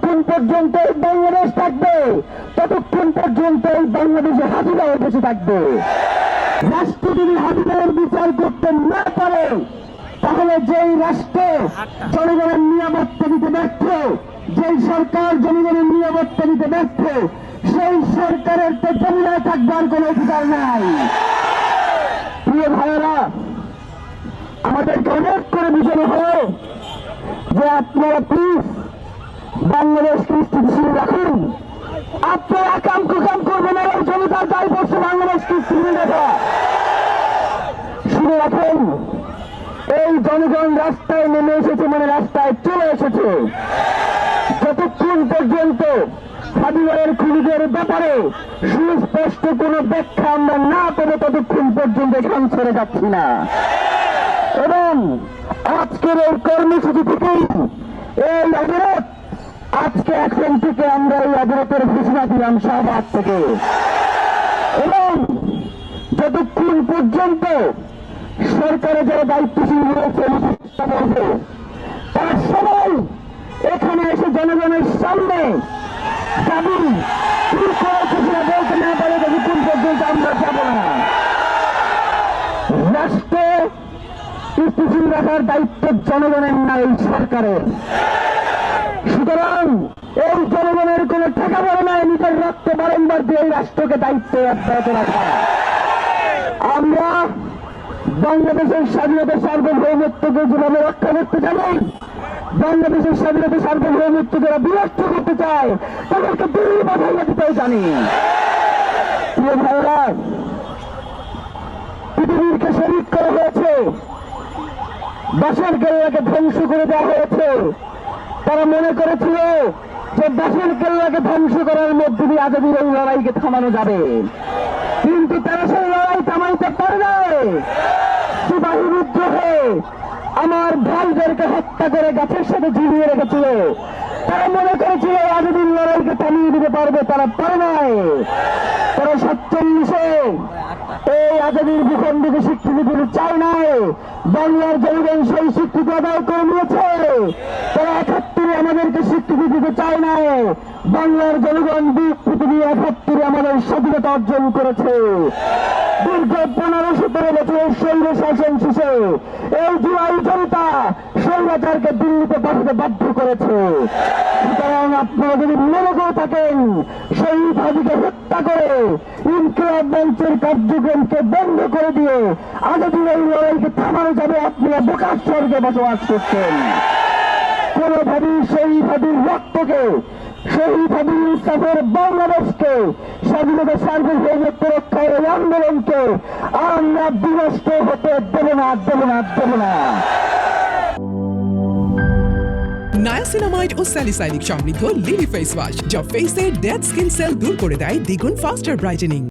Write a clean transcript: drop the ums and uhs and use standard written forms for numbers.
যতক্ষণ পর্যন্ত এই বাংলাদেশ থাকবে ততক্ষণ পর্যন্ত এই বাংলাদেশে হাসিনাও বসে থাকবে। রাষ্ট্র যদি হাসিনার বিচার করতে না পারে তাহলে যেই রাষ্ট্রে জনগণের নিরাপত্তা দিতে ব্যর্থ, যেই সরকার জনগণের নিরাপত্তা দিতে ব্যর্থ, সেই সরকারের তো জমিনে থাকবার কোন অধিকার নাই। প্রিয় ভাইয়েরা, আমাদেরকে অনেক করে বুঝানো হয় যে আপনারা প্লিজ বাংলাদেশকে স্থিতিশীল রাখুন, আপনারা কাম কুকাম করবেন, এবং জনতার দায় পড়ছে বাংলাদেশকে স্থিতিশীল রাখা। শুনে রাখেন, এই জনগণ রাস্তায় নেমে এসেছে মানে রাস্তায় চলে এসেছে। যতক্ষণ পর্যন্ত স্বাধীনের খুনিদের ব্যাপারে সুস্পষ্ট কোন ব্যাখ্যা আমরা না করে ততক্ষণ পর্যন্ত এখান ছেড়ে যাচ্ছি না। এবং আজকের এই কর্মসূচি থেকেই এই অবরোধ, আজকে এখন থেকে আমরা এই অবরোধের ঘোষণা দিলাম শাহবাগ থেকে। এবং যতক্ষণ পর্যন্ত সরকারে যারা দায়িত্বশীল রয়েছে তারা সবাই এখানে এসে জনগণের সামনে দাবি কি করেছে সেটা বলতে না পারে ততক্ষণ পর্যন্ত আমরা যাব না। রাষ্ট্র স্থিতিশীল রাখার দায়িত্ব জনগণের না, এই সরকারের। সুতরাং এই জনগণের কোন টাকা বড় নাই নিজের রক্ত বারংবার দিয়ে এই রাষ্ট্রকে দায়িত্ব অব্যাহত রাখা। আমরা বাংলাদেশের স্বাধীনতা সার্বভৌমত্বকে যেভাবে রক্ষা করতে জানি, বাংলাদেশের স্বাধীনতা সার্বভৌমত্ব যারা বিনষ্ট করতে চায় তাদেরকে দিল্লি পাঠাইয়া দিতেও জানি। প্রিয় ভাইরা, পৃথিবীকে শহীদ করা হয়েছে, বাসের কেল্লাকে ধ্বংস করে দেওয়া হয়েছে। তারা মনে করেছিল যে বাসের কেল্লাকে ধ্বংস করার মধ্যে দিয়ে আজাদির এই লড়াইকে থামানো যাবে, কিন্তু তারা সেই লড়াই থামাইতে পারে না। সিপাহী বিদ্রোহে আমার ভাইদেরকে হত্যা করে গাছের সাথে ঝুলিয়ে রেখেছিল। তারা মনে করেছিল আজাদির লড়াইকে থামিয়ে দিতে পারবে, তারা পারে নাই। তারা 47-এ এই আজাদির ভূখণ্ডকে স্বীকৃতি দিতে চায় নাই। বাংলার জনগণ সেই স্বীকৃতি আদায় করে নিয়েছে। তারা 71-এ আমাদেরকে স্বীকৃতি দিতে চায় নাই। বাংলার জনগণ পৃথিবী 71-এ আমাদের স্বাধীনতা অর্জন করেছে। দীর্ঘ 15-17 বছরের সৈন্য শাসন শেষে এই জুলাই জনতা স্বৈরাচারকে দিল্লিতে পাঠাতে বাধ্য করেছে। সুতরাং আপনারা যদি মনে করে থাকেন শহীদ হাজিকে হত্যা করে ইনকিলাব মঞ্চের কার্যক্রমকে বন্ধ করে দিয়ে আজাদির এই লড়াইকে থামানো যাবে, আপনারা বোকার স্বর্গে বসবাস করছেন। কোনোভাবেই শহীদ হাজির রক্তকে, শহীদ হাজির ইনসাফের বাংলাদেশকে, স্বাধীনতা সার্বভৌমত্ব রক্ষার এই আন্দোলনকে আমরা বিনষ্ট হতে দেব না, দেব না, দেব না। নায়াসিনামাইড ও স্যালিসাইলিক সমৃদ্ধ লিলি ফেস ওয়াশ, যা ফেসের ডেড স্কিন সেল দূর করে দেয় দ্বিগুণ ফাস্টার ব্রাইটেনিং।